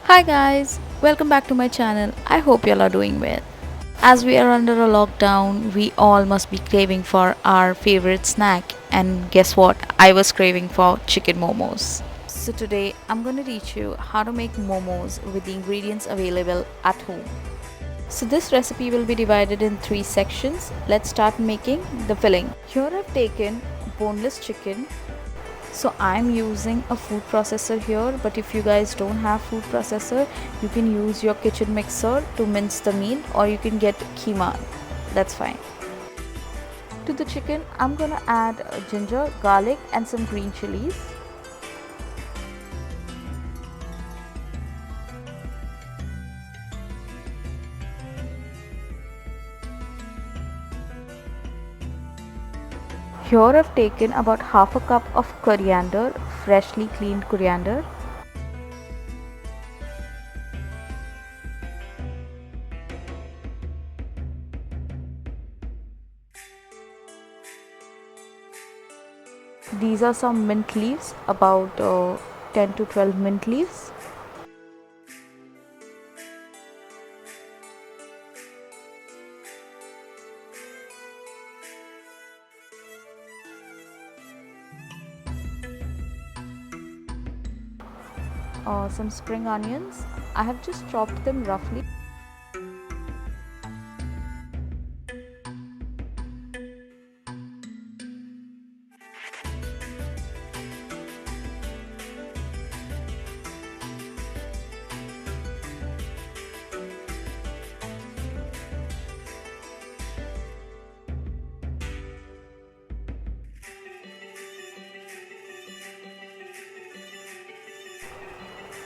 Hi guys, welcome back to my channel. I hope you all are doing well. As we are under a lockdown, we all must be craving for our favorite snack. And guess what? I was craving for chicken momos. So today I'm going to teach you how to make momos with the ingredients available at home. So this recipe will be divided in 3 sections. Let's start making the filling. Here I've taken boneless chicken. So I'm using a food processor here, but if you guys don't have food processor, you can use your kitchen mixer to mince the meat, or you can get keema. That's fine. To the chicken, I'm gonna add ginger, garlic and some green chillies. Here I've taken about half a cup of coriander, freshly cleaned coriander. These are some mint leaves, about 10 to 12 mint leaves. Some spring onions. I have just chopped them roughly.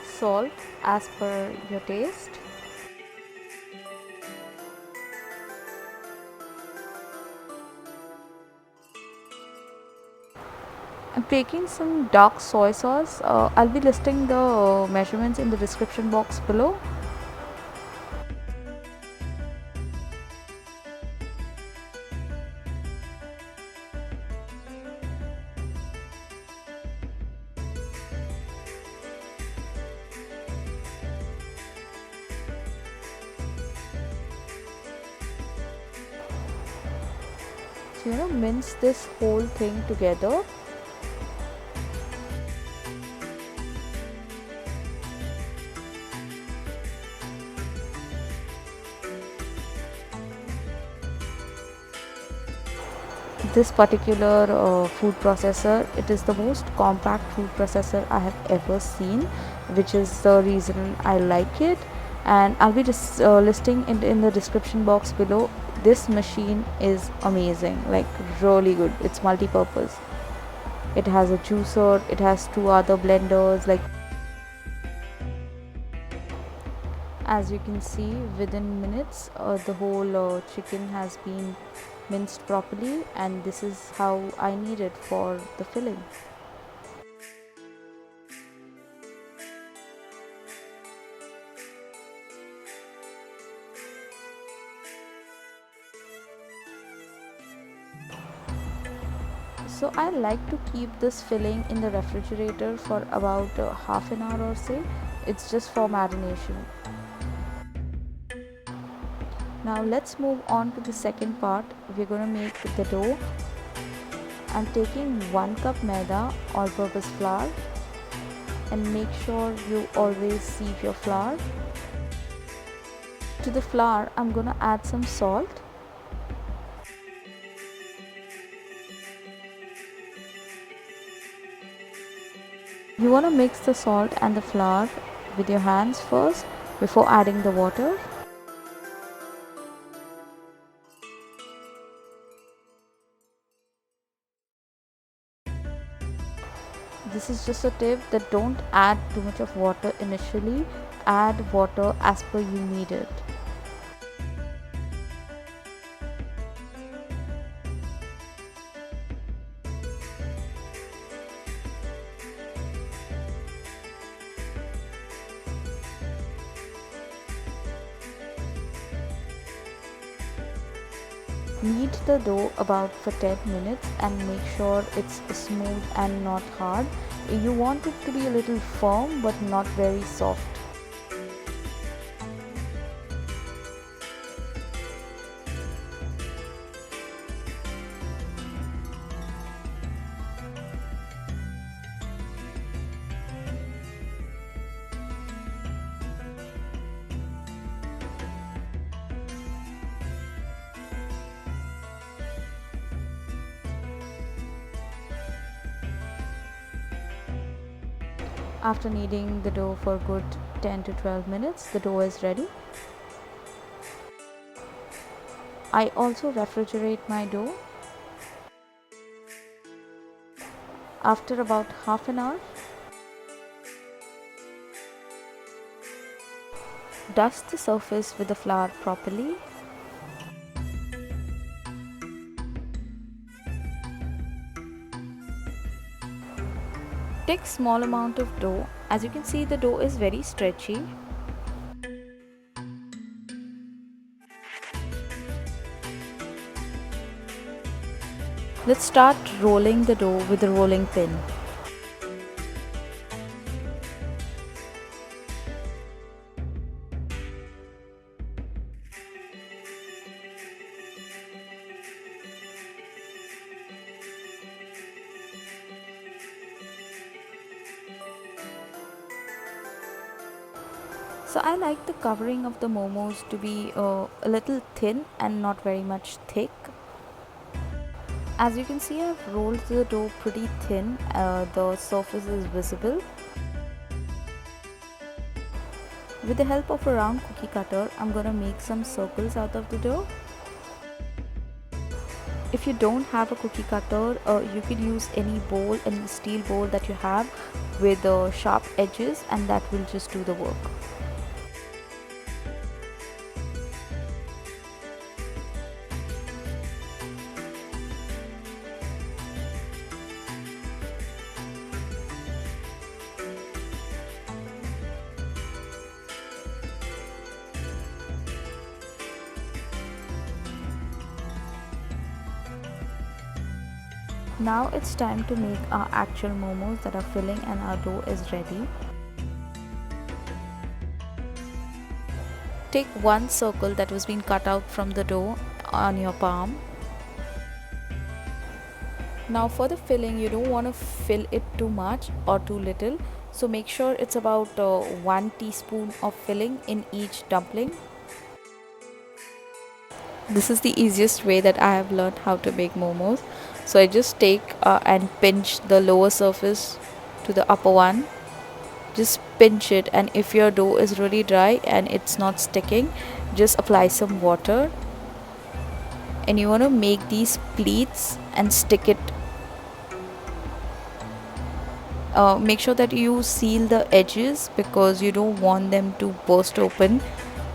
Salt as per your taste. I'm taking some dark soy sauce. I'll be listing the measurements in the description box below. So mince this whole thing together. This particular food processor, it is the most compact food processor I have ever seen, which is the reason I like it, and I'll be just listing it in the description box below. This machine is amazing, like really good. It's multi-purpose. It has a juicer, it has two other blenders. Like, as you can see, within minutes the whole chicken has been minced properly, and this is how I need it for the filling. So I like to keep this filling in the refrigerator for about half an hour or so. It's just for marination. Now let's move on to the second part. We're going to make the dough. I'm taking 1 cup maida, all-purpose flour, and make sure you always sieve your flour. To the flour, I'm going to add some salt. You want to mix the salt and the flour with your hands first before adding the water. This is just a tip that don't add too much of water initially. Add water as per you need it. Knead the dough about for 10 minutes and make sure it's smooth and not hard. You want it to be a little firm but not very soft. After kneading the dough for good 10 to 12 minutes, the dough is ready. I also refrigerate my dough. After about half an hour, dust the surface with the flour properly. Take small amount of dough. As you can see, the dough is very stretchy. Let's start rolling the dough with a rolling pin. So I like the covering of the momos to be a little thin and not very much thick. As you can see, I've rolled the dough pretty thin. The surface is visible. With the help of a round cookie cutter, I'm gonna make some circles out of the dough. If you don't have a cookie cutter, you could use any bowl, any steel bowl that you have with sharp edges, and that will just do the work. Now it's time to make our actual momos that are filling, and our dough is ready. Take one circle that was being cut out from the dough on your palm. Now for the filling, you don't want to fill it too much or too little, so make sure it's about 1 teaspoon of filling in each dumpling. This is the easiest way that I have learned how to make momos. So I just take and pinch the lower surface to the upper one. Just pinch it, and if your dough is really dry and it's not sticking, just apply some water. And you want to make these pleats and stick it. Make sure that you seal the edges because you don't want them to burst open.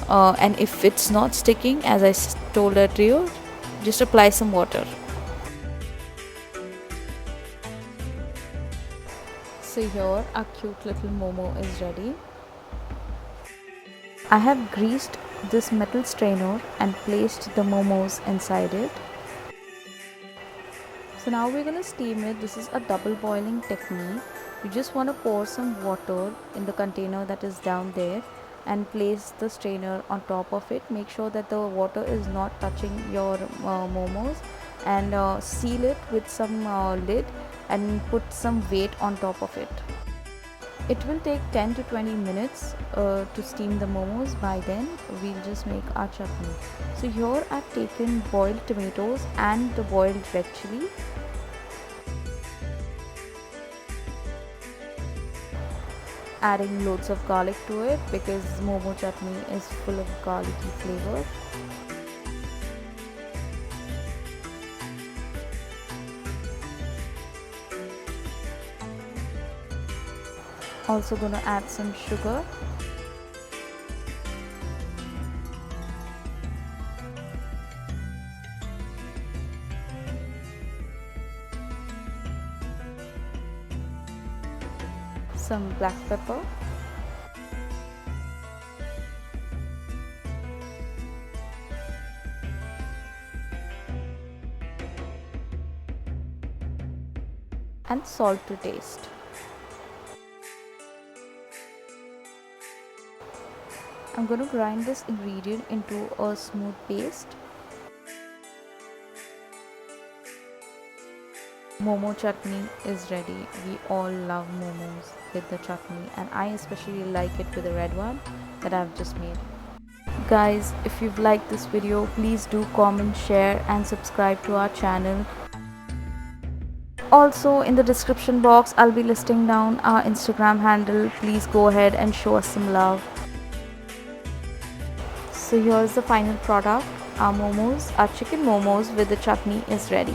And if it's not sticking, as I told earlier, just apply some water. So here our cute little momo is ready. I have greased this metal strainer and placed the momos inside it. So now we're gonna steam it. This is a double boiling technique. You just want to pour some water in the container that is down there and place the strainer on top of it. Make sure that the water is not touching your momos, and seal it with some lid and put some weight on top of it. It will take 10 to 20 minutes to steam the momos. By then we'll just make our chutney. So here I've taken boiled tomatoes and the boiled red chilli. Adding loads of garlic to it because Momo chutney is full of garlicky flavor. Also gonna add some sugar. Some black pepper. And salt to taste. I'm going to grind this ingredient into a smooth paste. Momo chutney is ready. We all love momos with the chutney, and I especially like it with the red one that I've just made. Guys, if you've liked this video, please do comment, share and subscribe to our channel. Also, in the description box, I'll be listing down our Instagram handle. Please go ahead and show us some love. So here's the final product. Our momos, our chicken momos with the chutney is ready.